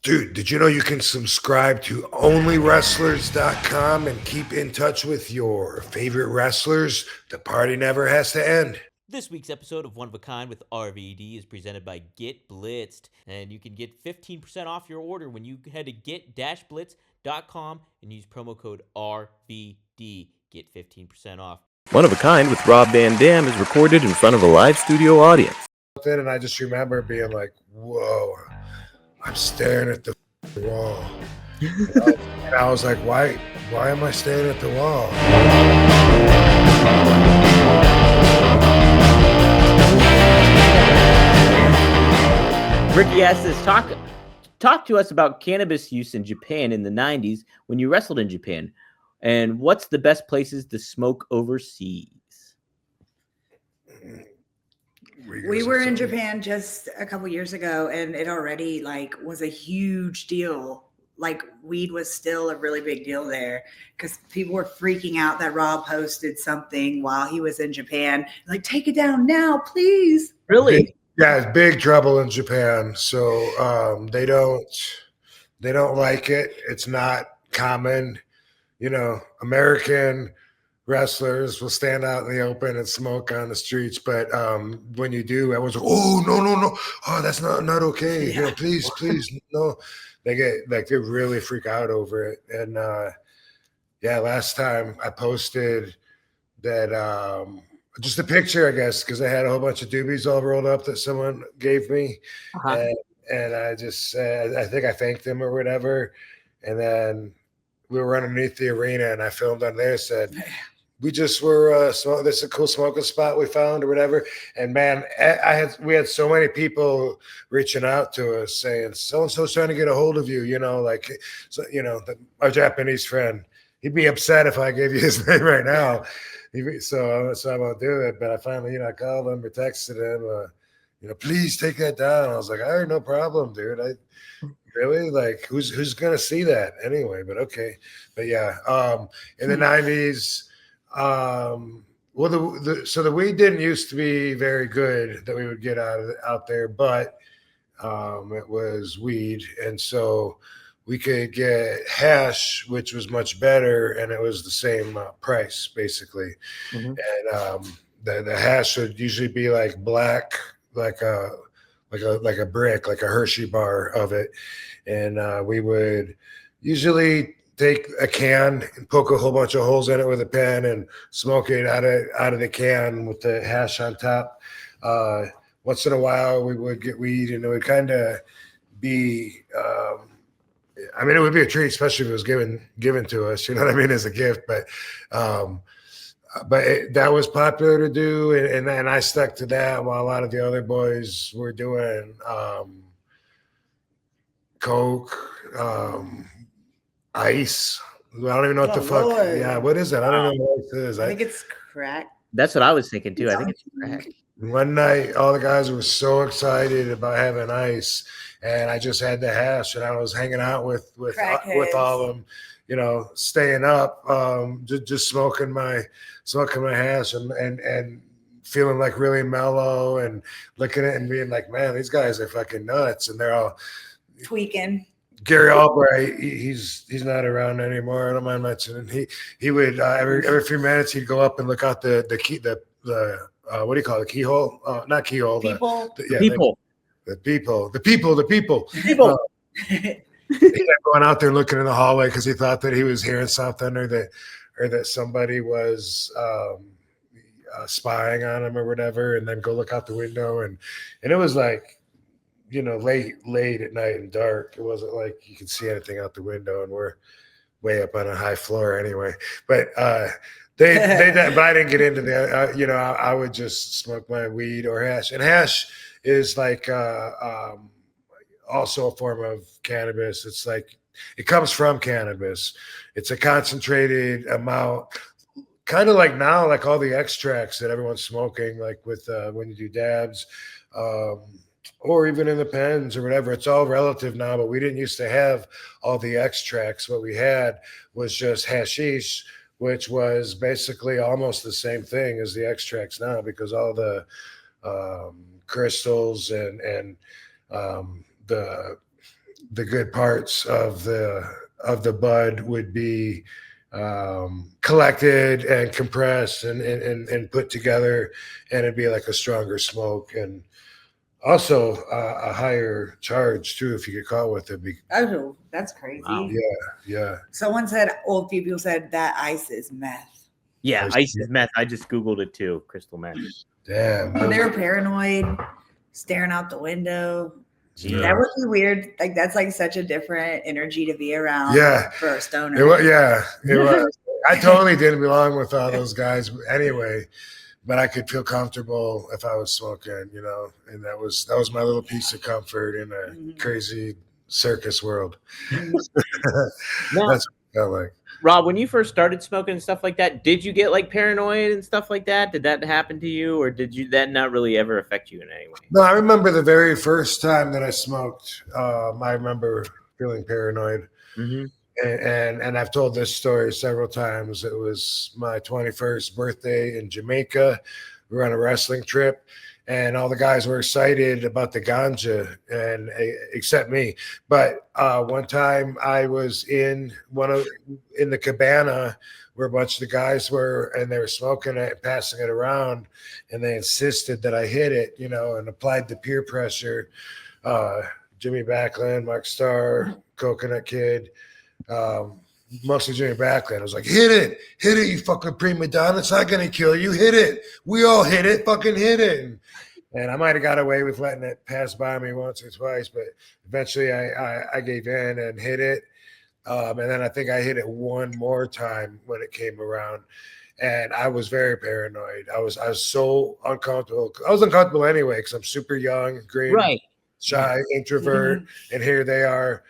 Dude, did you know you can subscribe to onlywrestlers.com and keep in touch with your favorite wrestlers? The party never has to end. This week's episode of One of a Kind with RVD is presented by Get Blitzed, and you can get 15% off your order when you head to get-blitz.com and use promo code RVD. Get 15% off. One of a Kind with Rob Van Dam is recorded in front of a live studio audience. And I just remember being like, whoa, I'm staring at the wall. And I was like, why am I staring at the wall? Ricky asks us, talk to us about cannabis use in Japan in the 90s when you wrestled in Japan. And what's the best places to smoke overseas? We were in Japan just a couple years ago, and it already was a huge deal. Like, weed was still a really big deal there because people were freaking out that Rob posted something while he was in Japan. Like, take it down now, please. Really? Yeah, it's big trouble in Japan. So they don't like it. It's not common. You know, American wrestlers will stand out in the open and smoke on the streets, but when you do, everyone's like, "Oh, no! Oh, that's not okay. Yeah. You know, please, no." They really freak out over it. And last time I posted that just a picture, I guess, because I had a whole bunch of doobies all rolled up that someone gave me, and I just said, I think I thanked them or whatever, and then we were underneath the arena, and I filmed on there. Said, we just were this is a cool smoking spot we found or whatever. And man, we had so many people reaching out to us saying, so and so's trying to get a hold of you. You know, like, so, you know, our Japanese friend, he'd be upset if I gave you his name right now. So I won't do it. But I finally, I called him or texted him, please take that down. I was like, all right, no problem, dude. Really? Like, who's gonna see that anyway? But okay. But yeah, in the 90s, the weed didn't used to be very good that we would get out there, but it was weed, and so we could get hash, which was much better, and it was the same price basically. Mm-hmm. And the hash would usually be like black, like a brick, like a Hershey bar of it. And we would usually take a can and poke a whole bunch of holes in it with a pen and smoke it out of the can with the hash on top. Once in a while we would get weed, and it would kind of be it would be a treat, especially if it was given to us, you know what I mean, as a gift. But that was popular to do, and then I stuck to that while a lot of the other boys were doing coke, ice. I don't even know what the fuck. Lord. Yeah, what is that? I don't know what it is. I think it's crack. That's what I was thinking too. I think it's crack. One night, all the guys were so excited about having ice, and I just had the hash, and I was hanging out with all of them, staying up, just smoking my hash and feeling like really mellow and looking at it and being like, man, these guys are fucking nuts, and they're all tweaking. Gary Albright, he's not around anymore. I don't mind mentioning. He would every few minutes he'd go up and look out the key the what do you call it, keyhole? Not keyhole. People. The people. He kept going out there looking in the hallway because he thought that he was hearing something or that somebody was spying on him or whatever, and then go look out the window, and it was like, late at night and dark. It wasn't like you could see anything out the window, and we're way up on a high floor anyway. But but I didn't get into that. I would just smoke my weed or hash, and hash is like also a form of cannabis. It's like it comes from cannabis. It's a concentrated amount, kind of like now, like all the extracts that everyone's smoking, like with when you do dabs. Or even in the pens or whatever. It's all relative now, but we didn't used to have all the extracts. What we had was just hashish, which was basically almost the same thing as the extracts now, because all the crystals and the the good parts of the bud would be collected and compressed and put together, and it'd be like a stronger smoke, and also a higher charge too if you get caught with it. Oh, that's crazy. Wow. Yeah. Someone said, old people said that ice is meth. Yeah, ice is meth. I just Googled it too. Crystal meth. Damn. Oh, they were paranoid, staring out the window. Yeah. That would be weird. Like that's like such a different energy to be around. Yeah. For a stoner. It was, yeah, it was. I totally didn't belong with all those guys anyway, but I could feel comfortable if I was smoking, you know, and that was my little piece of comfort in a crazy circus world. Now, That's what it felt like. Rob, when you first started smoking and stuff like that, did you get like paranoid and stuff like that? Did that happen to you, or did you that not really ever affect you in any way? No, I remember the very first time that I smoked. I remember feeling paranoid. Mm-hmm. And I've told this story several times. It was my 21st birthday in Jamaica. We were on a wrestling trip, and all the guys were excited about the ganja, and except me. But one time I was in the cabana where a bunch of the guys were, and they were smoking it, and passing it around, and they insisted that I hit it, you know, and applied the peer pressure. Jimmy Backlund, Mark Starr, Coconut Kid. Mostly Jimmy Backlund. I was like, hit it, you fucking prima donna. It's not gonna kill you. Hit it. We all hit it. Fucking hit it. And I might have got away with letting it pass by me once or twice, but eventually I gave in and hit it. And then I think I hit it one more time when it came around. And I was very paranoid. I was so uncomfortable. I was uncomfortable anyway because I'm super young, green, Right, shy, introvert, and here they are.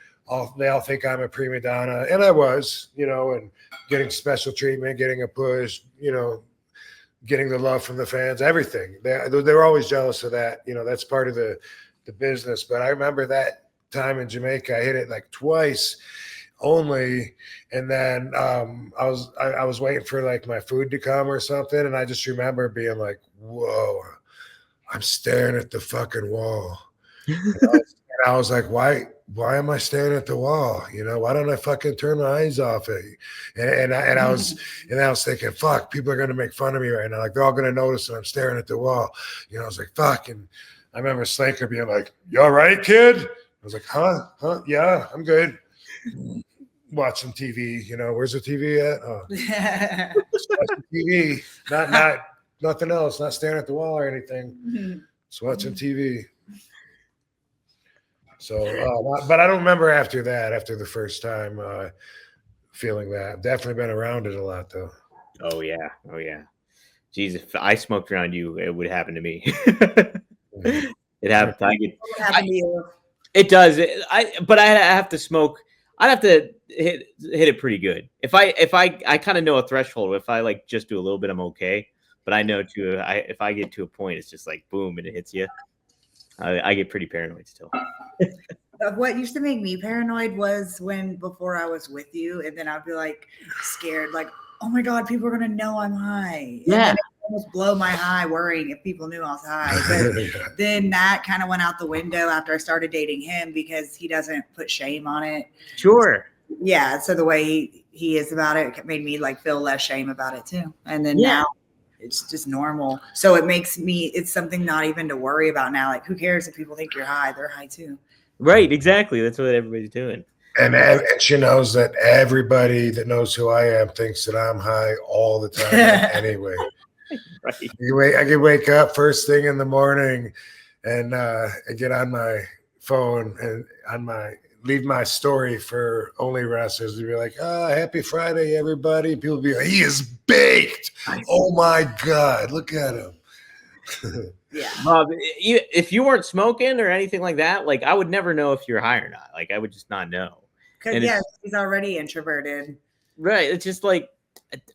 They all think I'm a prima donna, and I was, you know, and getting special treatment, getting a push, you know, getting the love from the fans, everything. They were always jealous of that. You know, that's part of the business. But I remember that time in Jamaica, I hit it like twice only, and then I was waiting for like my food to come or something, and I just remember being like, "Whoa, I'm staring at the fucking wall." And I was like, why am I staring at the wall? You know, why don't I fucking turn my eyes off it? And I was thinking, fuck, people are gonna make fun of me right now. Like they're all gonna notice that I'm staring at the wall. You know, I was like, fuck. And I remember Slanker being like, "You all right, kid?" I was like, huh? Yeah, I'm good. Watching TV, you know, where's the TV at? Oh, just watching TV, not nothing else, not staring at the wall or anything. Just watching TV. So, but I don't remember after the first time feeling that. I've definitely been around it a lot, though. Oh yeah. Jeez, if I smoked around you, it would happen to me. It happens. What happened to you? It does. But I have to smoke. I'd have to hit it pretty good. If I kind of know a threshold. If I like just do a little bit, I'm okay. But I know if I get to a point, it's just like boom, and it hits you. I get pretty paranoid still. What used to make me paranoid was before I was with you, and then I'd be like scared, like, oh my God, people are gonna know I'm high. Yeah. And then it almost blow my high, worrying if people knew I was high. But then that kind of went out the window after I started dating him because he doesn't put shame on it. Sure. Yeah. So the way he is about it made me like feel less shame about it too. And then now it's just normal. So it's something not even to worry about now. Like, who cares if people think you're high? They're high too. Right, exactly. That's what everybody's doing. And she knows that everybody that knows who I am thinks that I'm high all the time anyway. Right. I can wake up first thing in the morning and I get on my phone and leave my story for Only Wrestlers to be like, happy Friday, everybody. People be like, he is baked. Oh my God, look at him. Yeah. Bob, if you weren't smoking or anything like that, like I would never know if you're high or not. Like I would just not know. Because he's already introverted. Right. It's just like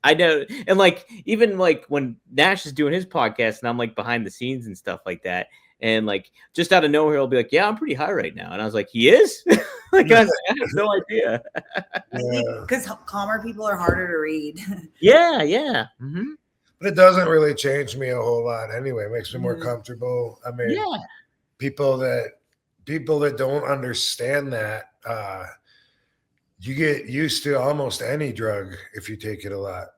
I know, and like even like when Nash is doing his podcast and I'm like behind the scenes and stuff like that, and like just out of nowhere he'll be like, "Yeah, I'm pretty high right now," and I was like, "He is?" Like I have no idea. Because calmer people are harder to read. Yeah. Mm-hmm. But it doesn't really change me a whole lot anyway. It makes me more comfortable. I mean, people that people that don't understand that, you get used to almost any drug if you take it a lot.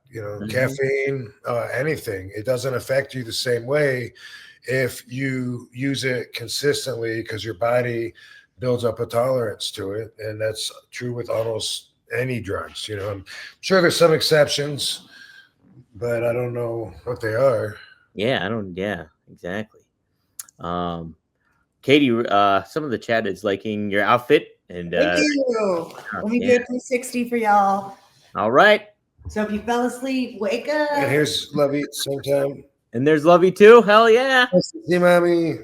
Caffeine, anything. It doesn't affect you the same way if you use it consistently because your body builds up a tolerance to it, and that's true with almost any drugs. I'm sure there's some exceptions, but I don't know what they are. Yeah, exactly. Katie, some of the chat is liking your outfit, and Thank you. Let me do a 360 for y'all. All right. So if you fell asleep, wake up. And here's Lovey sometime. And there's Lovey too. Hell yeah. See, mommy.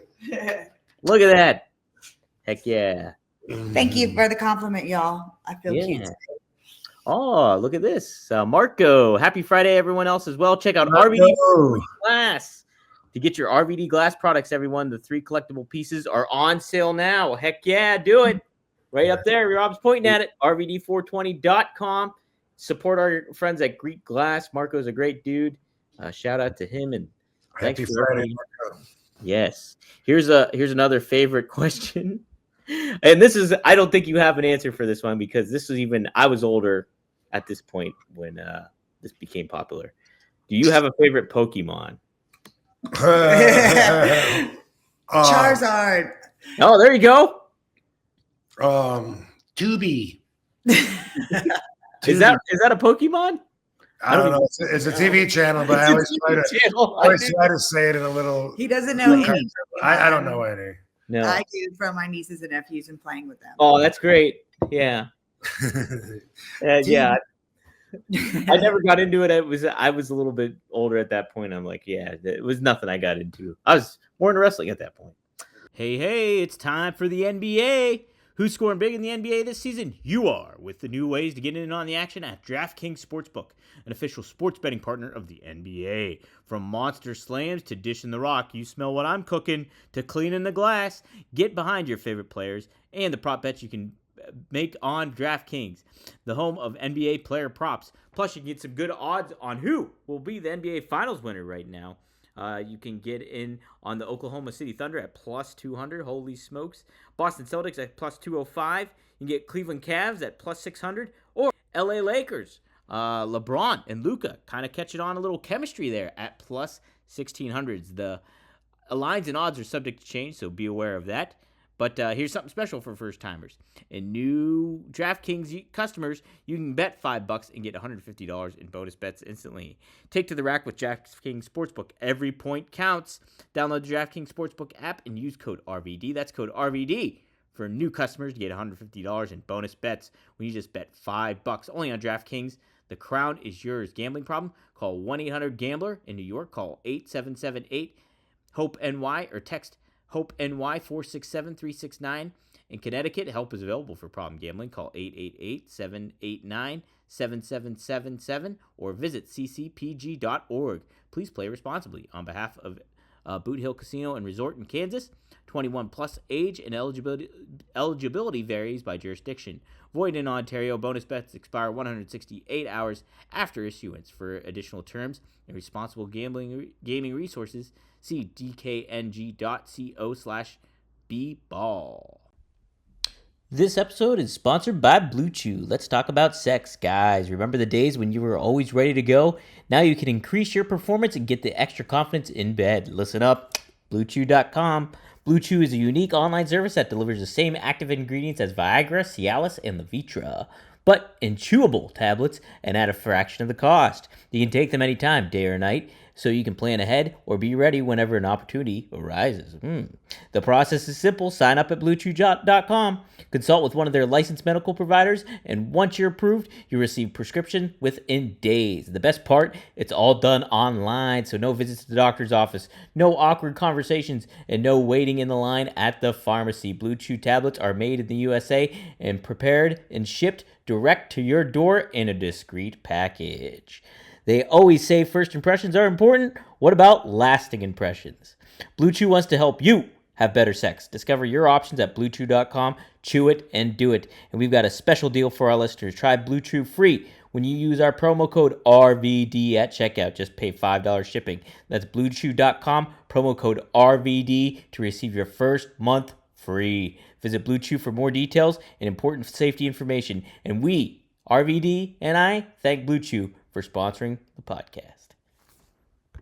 Look at that. Heck yeah. Thank you for the compliment, y'all. I feel cute today. Oh, look at this. Marco, happy Friday, everyone else as well. Check out RVD Glass. To get your RVD Glass products, everyone, the 3 collectible pieces are on sale now. Heck yeah, do it. Right up there. Rob's pointing at it. RVD420.com. Support our friends at Greek Glass. Marco's a great dude. Shout out to him, and thanks Happy for Friday, Marco. Yes. Here's another favorite question. And this is, I don't think you have an answer for this one because this was I was older at this point when this became popular. Do you have a favorite Pokemon? Charizard. Oh, there you go. Tubi. Is that a Pokemon? I don't know. It's a TV channel, but I always try to say it in a little. He doesn't know any. I don't know any. No, I do from my nieces and nephews and playing with them. Oh, that's great. Yeah. Yeah. I never got into it. I was a little bit older at that point. I'm like, yeah, it was nothing I got into. I was more into wrestling at that point. Hey, it's time for the NBA. Who's scoring big in the NBA this season? You are, with the new ways to get in on the action at DraftKings Sportsbook, an official sports betting partner of the NBA. From monster slams to dishing the rock, you smell what I'm cooking, to cleaning the glass. Get behind your favorite players and the prop bets you can make on DraftKings, the home of NBA player props. Plus, you can get some good odds on who will be the NBA Finals winner right now. You can get in on the Oklahoma City Thunder at plus 200. Holy smokes. Boston Celtics at plus 205. You can get Cleveland Cavs at plus 600. Or LA Lakers. LeBron and Luka kind of catching on a little chemistry there at plus 1600s. The lines and odds are subject to change, so be aware of that. But here's something special for first-timers. And new DraftKings customers, you can bet $5 and get $150 in bonus bets instantly. Take to the rack with DraftKings Sportsbook. Every point counts. Download the DraftKings Sportsbook app and use code RVD. That's code RVD for new customers to get $150 in bonus bets when you just bet $5 only on DraftKings. The crown is yours. Gambling problem? Call 1-800-GAMBLER. In New York, call 8778-HOPE-NY or text HOPE-NY 467-369. In Connecticut, help is available for problem gambling. Call 888-789-7777 or visit ccpg.org. Please play responsibly. On behalf of Boot Hill Casino and Resort in Kansas, 21 plus age and eligibility varies by jurisdiction. Void in Ontario. Bonus bets expire 168 hours after issuance. For additional terms and responsible gaming resources, see dkng.co/bball. This episode is sponsored by Blue Chew. Let's talk about sex, guys. Remember the days when you were always ready to go? Now you can increase your performance and get the extra confidence in bed. Listen up, BlueChew.com. Blue Chew is a unique online service that delivers the same active ingredients as Viagra, Cialis, and Levitra, but in chewable tablets and at a fraction of the cost. You can take them anytime, day or night, so you can plan ahead or be ready whenever an opportunity arises. The process is simple. Sign up at BlueChew.com, consult with one of their licensed medical providers, and once you're approved, you receive prescription within days. The best part, it's all done online, so no visits to the doctor's office, no awkward conversations, and no waiting in the line at the pharmacy. Blue Chew tablets are made in the USA and prepared and shipped direct to your door in a discreet package. They always say first impressions are important. What about lasting impressions? Blue Chew wants to help you have better sex. Discover your options at BlueChew.com. Chew it and do it. And we've got a special deal for our listeners. Try Blue Chew free when you use our promo code RVD at checkout. Just pay $5 shipping. That's BlueChew.com, promo code RVD to receive your first month free. Visit Blue Chew for more details and important safety information. And we, RVD and I, thank Blue Chew for sponsoring the podcast.